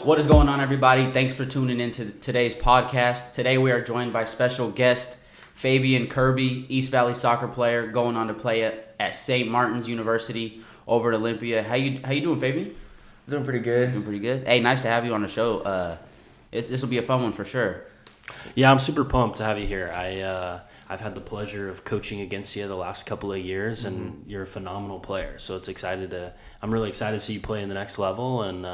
What is going on, everybody? Thanks for tuning in to today's podcast. Today we are joined by special guest Fabian Kirby, East Valley soccer player, going on to play at St. Martin's University over at Olympia. How you doing, Fabian? Doing pretty good. Doing pretty good. Hey, nice to have you on the show. This will be a fun one for sure. Yeah, I'm super pumped to have you here. I've had the pleasure of coaching against you the last couple of years, and you're a phenomenal player. So I'm really excited to see you play in the next level. And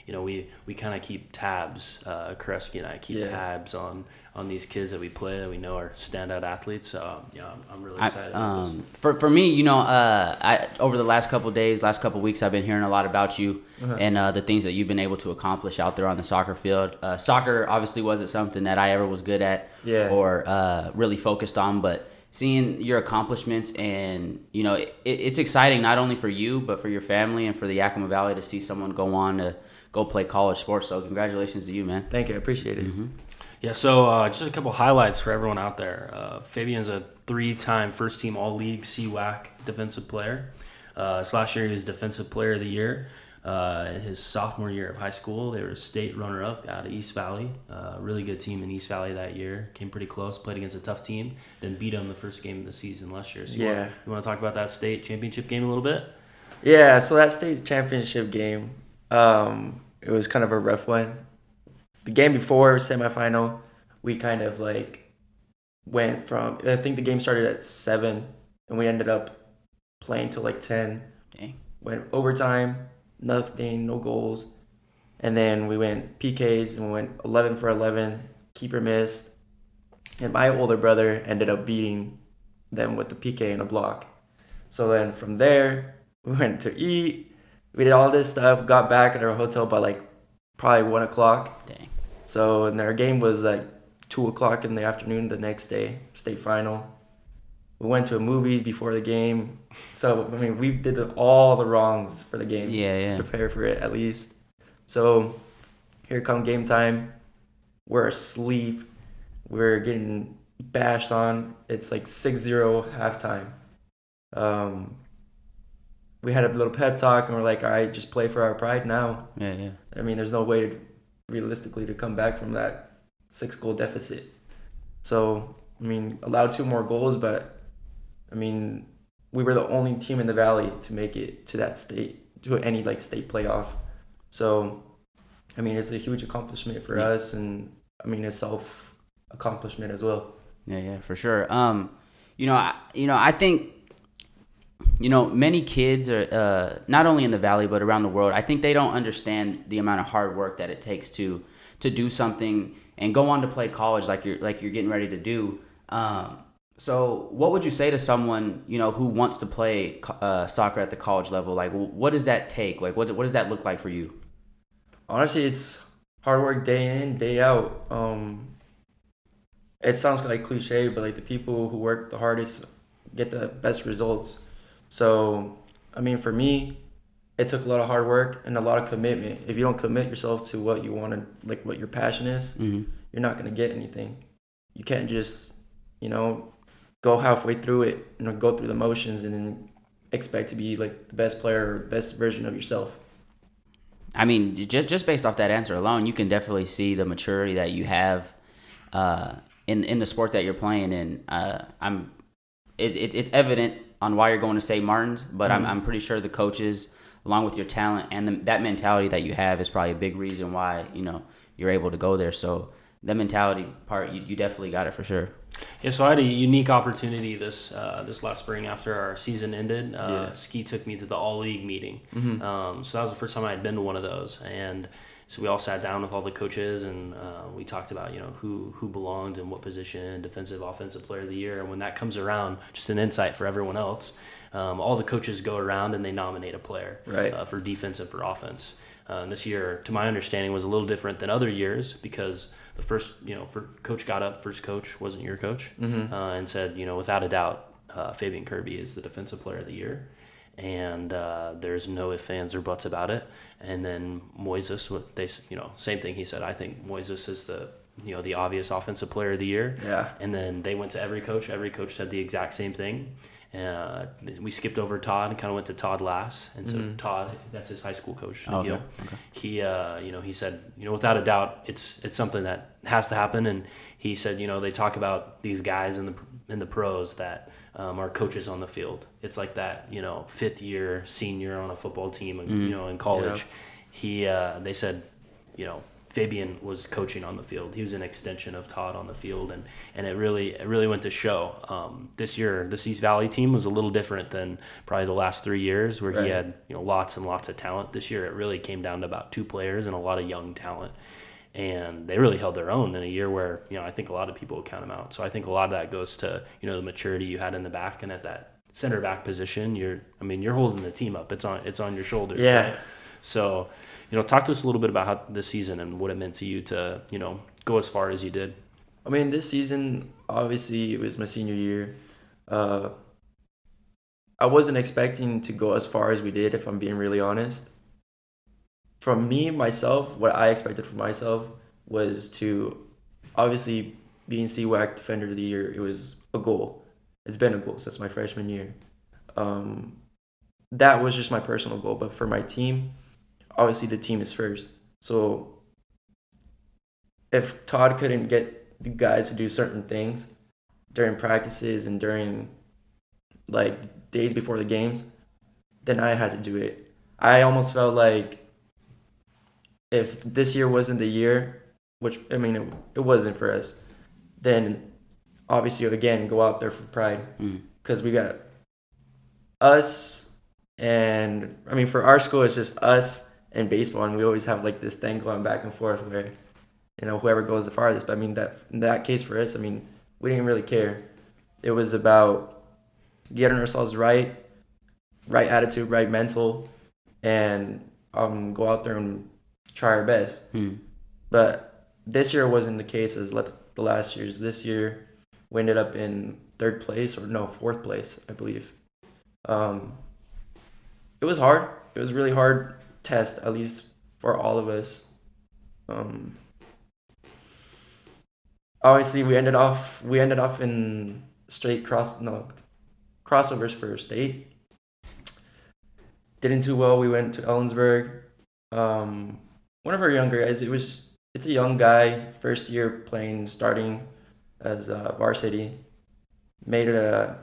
we kind of keep tabs. Kreski and I keep tabs on these kids that we play that we know are standout athletes. So I'm really excited about this. For me, over the last couple of days, last couple of weeks, I've been hearing a lot about you and the things that you've been able to accomplish out there on the soccer field. Soccer obviously wasn't something that I ever was good at or really focused on, but seeing your accomplishments and it's exciting not only for you but for your family and for the Yakima Valley to see someone go on to go play college sports. So congratulations to you, man. Thank you. I appreciate it. Yeah, so just a couple highlights for everyone out there. Fabian's a 3-time first-team All-League CWAC defensive player. This last year he was Defensive Player of the Year. His sophomore year of high school, they were state runner-up out of East Valley. Really good team in East Valley that year. Came pretty close, played against a tough team, then beat them the first game of the season last year. So you want to talk about that state championship game a little bit? Yeah, so that state championship game, it was kind of a rough one. The game before, semifinal, we kind of went from, I think the game started at 7, and we ended up playing till 10. Dang. Went overtime, nothing, no goals. And then we went PKs, and we went 11 for 11, keeper missed. And my older brother ended up beating them with the PK and a block. So then from there, we went to eat. We did all this stuff, got back at our hotel by probably 1 o'clock. Dang. So and our game was 2 o'clock in the afternoon the next day, state final. We went to a movie before the game. So, we did all the wrongs for the game to prepare for it at least. So here come game time. We're asleep. We're getting bashed on. It's 6-0 halftime. We had a little pep talk, and we're all right, just play for our pride now. Yeah. There's no way realistically to come back from that 6-goal deficit. So, allowed 2 more goals, but, we were the only team in the Valley to make it to that state, to any, state playoff. So, it's a huge accomplishment for us, and, a self-accomplishment as well. Yeah, for sure. I think, many kids are not only in the Valley but around the world. I think they don't understand the amount of hard work that it takes to do something and go on to play college like you're getting ready to do. So what would you say to someone who wants to play soccer at the college level? What does that take? What does that look like for you? Honestly, it's hard work day in, day out. It sounds cliche, but the people who work the hardest get the best results. So, for me, it took a lot of hard work and a lot of commitment. If you don't commit yourself to what you want to, what your passion is, you're not going to get anything. You can't just, go halfway through it and go through the motions and then expect to be the best player or best version of yourself. Just based off that answer alone, you can definitely see the maturity that you have in the sport that you're playing in. It's evident on why you're going to St. Martin's, but I'm pretty sure the coaches, along with your talent and that mentality that you have, is probably a big reason why you're able to go there. So the mentality part, you definitely got it for sure. Yeah, so I had a unique opportunity this last spring after our season ended. Ski took me to the All-League meeting. So that was the first time I had been to one of those, and so we all sat down with all the coaches, and we talked about who belonged in what position, defensive, offensive player of the year. And when that comes around, just an insight for everyone else, all the coaches go around and they nominate a player for defense and for offense. This year, to my understanding, was a little different than other years because the first coach got up, first coach wasn't your coach, and said, without a doubt, Fabian Kirby is the defensive player of the year. And there's no ifs, ands, or buts about it. And then Moises, same thing he said. I think Moises is the obvious offensive player of the year. Yeah. And then they went to every coach. Every coach said the exact same thing. We skipped over Todd and kind of went to Todd last. And so Todd, that's his high school coach, Nikhil. Okay. He said, without a doubt, it's something that has to happen. And he said, they talk about these guys in the pros that are coaches on the field. It's like that, fifth year senior on a football team, in college. Yeah. They said, Fabian was coaching on the field. He was an extension of Todd on the field, and it really went to show. This year, this East Valley team was a little different than probably the last 3 years, where he had lots and lots of talent. This year, it really came down to about 2 players and a lot of young talent, and they really held their own in a year where I think a lot of people would count them out. So I think a lot of that goes to the maturity you had in the back, and at that center back position, you're holding the team up. It's on your shoulders. Yeah. Right? So. Talk to us a little bit about how this season and what it meant to you to, go as far as you did. I mean, this season, obviously, it was my senior year. I wasn't expecting to go as far as we did, if I'm being really honest. From me, myself, what I expected for myself was to, obviously, being CWAC Defender of the Year, it was a goal. It's been a goal since my freshman year. That was just my personal goal. But for my team, obviously the team is first. So if Todd couldn't get the guys to do certain things during practices and during days before the games, then I had to do it. I almost felt like if this year wasn't the year, which it wasn't for us, then obviously again go out there for pride, because we got us, and for our school it's just us and baseball, and we always have this thing going back and forth where whoever goes the farthest. But that in that case for us, we didn't really care. It was about getting ourselves right attitude, right mental, and go out there and try our best. But this year wasn't the case as the last years. This year we ended up in 4th place, I believe. It was hard. It was really hard test, at least for all of us. Obviously we ended off in straight crossovers for state. Didn't too well. We went to Ellensburg. One of our younger guys, it's a young guy, first year starting as varsity, made a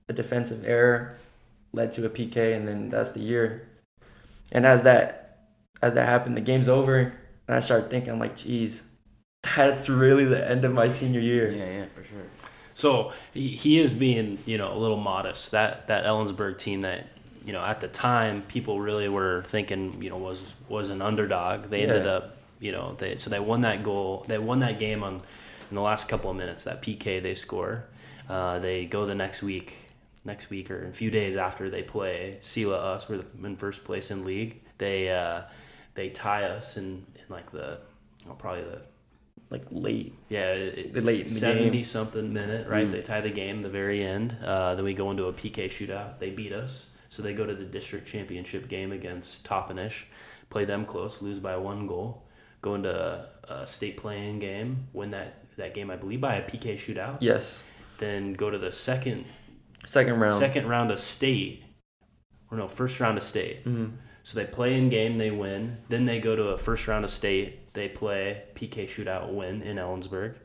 defensive error, led to a PK, and then that's the year. And as that happened, the game's over, and I started thinking, I'm like, geez, that's really the end of my senior year. Yeah, for sure. So he is being, a little modest. That Ellensburg team that, at the time people really were thinking, was an underdog. They ended up, they won that goal. They won that game in the last couple of minutes. That PK they score. They go the next week or a few days after they play Sela us. We're in first place in league. They tie us in probably the late. Yeah, the late 70 something minute, right? They tie the game the very end. Then we go into a PK shootout. They beat us, so they go to the district championship game against Toppenish, play them close, lose by 1 goal, go into a state playing game, win that game I believe by a PK shootout. Yes. Then go to the second round of state, first round of state. So they play in game, they win. Then they go to a first round of state, they play PK shootout, win in Ellensburg.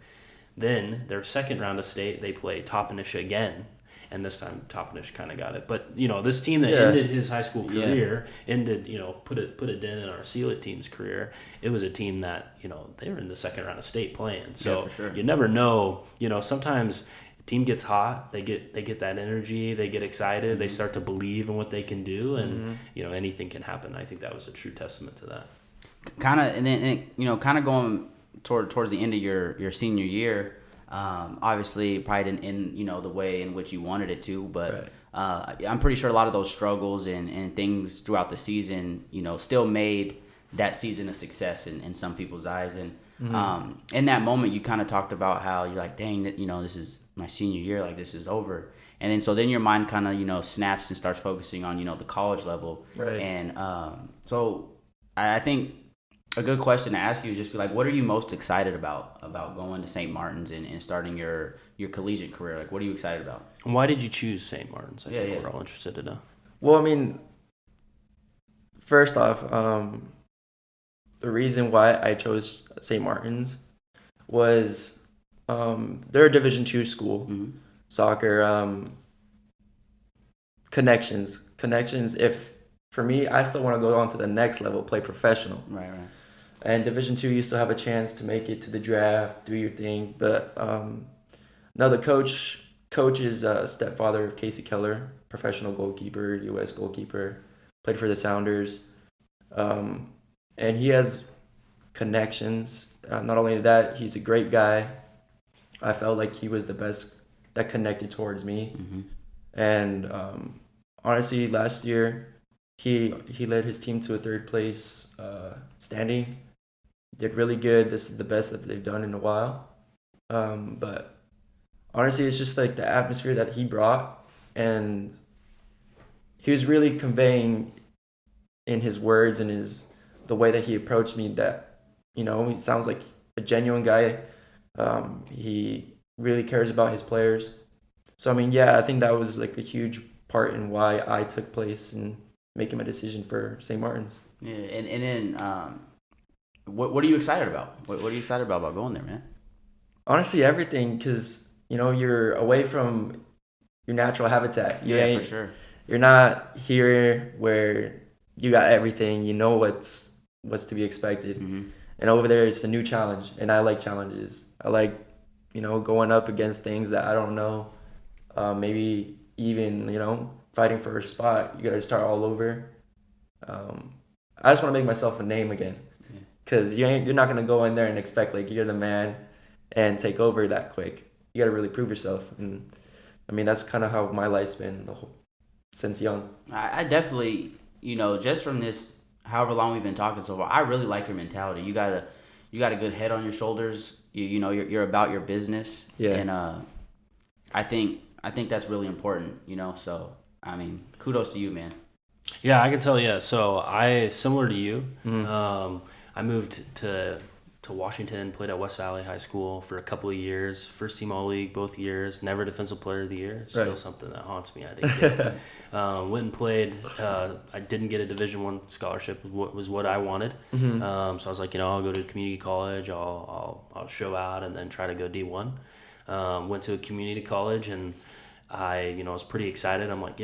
Then their second round of state, they play Toppenish again, and this time Toppenish kind of got it. But this team that ended his high school career, put a dent in our Sealit team's career. It was a team that they were in the second round of state playing. So for sure. You never know. Sometimes team gets hot, they get that energy, they get excited, they start to believe in what they can do, and anything can happen. I think that was a true testament to that. Kind of going towards the end of your senior year, obviously probably didn't end the way in which you wanted it to, but I'm pretty sure a lot of those struggles and things throughout the season still made that season a success in some people's eyes. And in that moment you kind of talked about how you're like, dang, that this is my senior year, like this is over. And then your mind kind of snaps and starts focusing on the college level. Right. And so I think a good question to ask you is just be like, what are you most excited about going to St. Martin's and starting your collegiate career? Like, what are you excited about? Why did you choose St. Martin's? I think yeah. we're all interested to know. Well, I mean, first off, the reason why I chose St. Martin's was they're a Division II school, soccer. Connections. If for me, I still want to go on to the next level, play professional. Right. And Division II, you still have a chance to make it to the draft, do your thing. But no, the coach is stepfather of Casey Keller, professional goalkeeper, U.S. goalkeeper, played for the Sounders, and he has connections. Not only that, he's a great guy. I felt like he was the best that connected towards me, and honestly, last year he led his team to a third place standing. Did really good. This is the best that they've done in a while. But honestly, it's just like the atmosphere that he brought, and he was really conveying in his words and the way that he approached me that, he sounds like a genuine guy. He really cares about his players. So, I mean, yeah, I think that was like a huge part in why I took place in making my decision for St. Martin's. Yeah, and then what are you excited about? What are you excited about going there, man? Honestly, everything, because, you're away from your natural habitat. For sure. You're not here where you got everything. You know what's to be expected. And over there, it's a new challenge, and I like challenges. I like, going up against things that I don't know. Maybe even, fighting for a spot. You got to start all over. I just want to make myself a name again, because you're not gonna go in there and expect like you're the man and take over that quick. You got to really prove yourself, and I mean that's kind of how my life's been since young. I definitely, just from this, however long we've been talking so far, I really like your mentality. You got a good head on your shoulders. You're about your business. Yeah. And I think that's really important. So I mean, kudos to you, man. Yeah, I can tell you. So similar to you, I moved to Washington, played at West Valley High School for a couple of years. First team All-League both years. Never Defensive Player of the Year. It's still something that haunts me. I didn't get. Went and played. I didn't get a Division I scholarship. Was what I wanted. So I was like, I'll go to community college. I'll show out and then try to go D1. Went to a community college, and I was pretty excited. I'm like,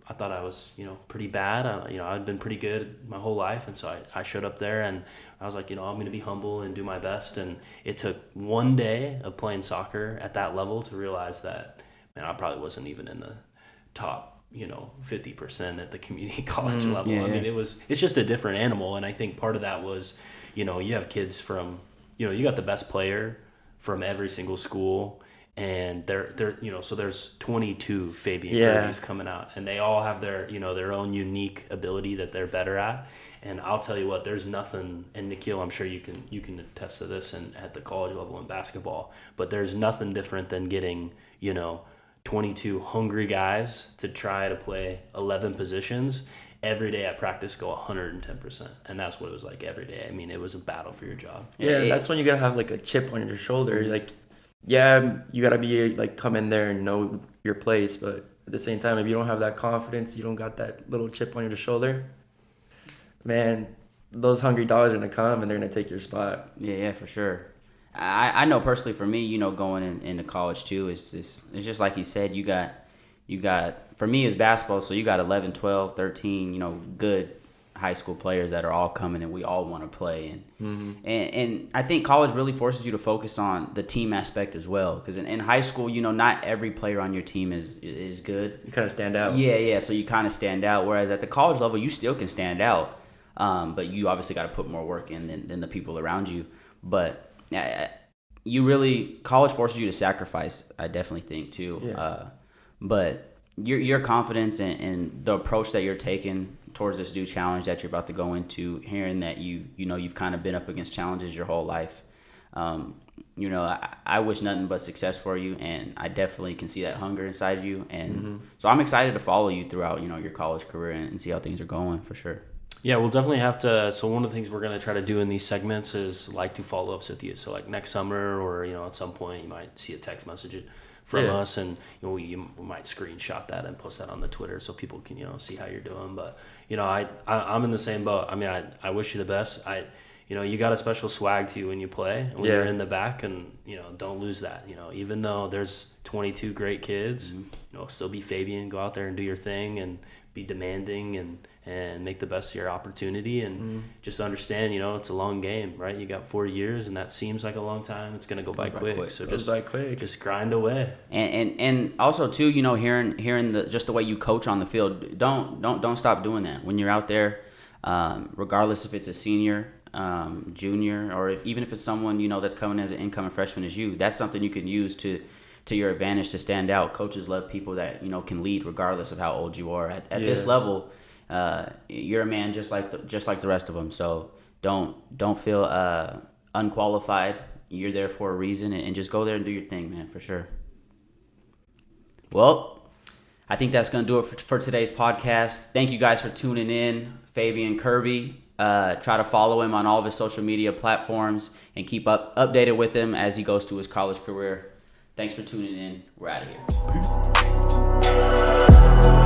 I thought I was, pretty bad. I'd been pretty good my whole life. And so I showed up there, and I was like, I'm going to be humble and do my best. And it took one day of playing soccer at that level to realize that, man, I probably wasn't even in the top, 50% at the community college level. Yeah, I mean, it's just a different animal. And I think part of that was, you have kids from, you got the best player from every single school. And they're so there's 22 Fabian Kirbys coming out, and they all have their their own unique ability that they're better at. And I'll tell you what, there's nothing, and Nikhil, I'm sure you can attest to this, and at the college level in basketball, but there's nothing different than getting 22 hungry guys to try to play 11 positions every day at practice, go 110%, and that's what it was like every day. I mean, it was a battle for your job. Yeah, that's when you gotta have like a chip on your shoulder, like. Yeah, you gotta be like come in there and know your place, but at the same time, if you don't have that confidence, you don't got that little chip on your shoulder, man, those hungry dogs are gonna come and they're gonna take your spot. Yeah, for sure. I know personally for me, going into college too, it's just like he said, you got for me it's basketball, so you got 11, 12, 13, good high school players that are all coming, and we all want to play, and I think college really forces you to focus on the team aspect as well, because in high school, not every player on your team is good. You kind of stand out. Yeah, so you kind of stand out, whereas at the college level you still can stand out, but you obviously got to put more work in than the people around you. But college forces you to sacrifice, I definitely think too. But your confidence and the approach that you're taking towards this new challenge that you're about to go into, hearing that you've kind of been up against challenges your whole life, I wish nothing but success for you, and I definitely can see that hunger inside you, and so I'm excited to follow you throughout your college career and see how things are going for sure. Yeah, we'll definitely have to. So one of the things we're going to try to do in these segments is like do follow-ups with you. So like next summer, or at some point you might see a text message from us, and we might screenshot that and post that on the Twitter so people can see how you're doing. But I'm in the same boat. I mean, I wish you the best. You got a special swag to you when you play, and when you're in the back, and don't lose that. Even though there's 22 great kids, still be Fabian. Go out there and do your thing, and be demanding, and make the best of your opportunity, and just understand, it's a long game, right? You got 4 years, and that seems like a long time. It's gonna go by quick. So just grind away. And also too, hearing just the way you coach on the field, don't stop doing that when you're out there, regardless if it's a senior, junior, or even if it's someone that's coming as an incoming freshman as you. That's something you can use to your advantage to stand out. Coaches love people that can lead regardless of how old you are. At this level, you're a man just like the rest of them. So don't feel unqualified. You're there for a reason, and just go there and do your thing, man, for sure. Well, I think that's gonna do it for today's podcast. Thank you guys for tuning in. Fabian, Kirby. Try to follow him on all of his social media platforms and keep updated with him as he goes to his college career. Thanks for tuning in. We're out of here.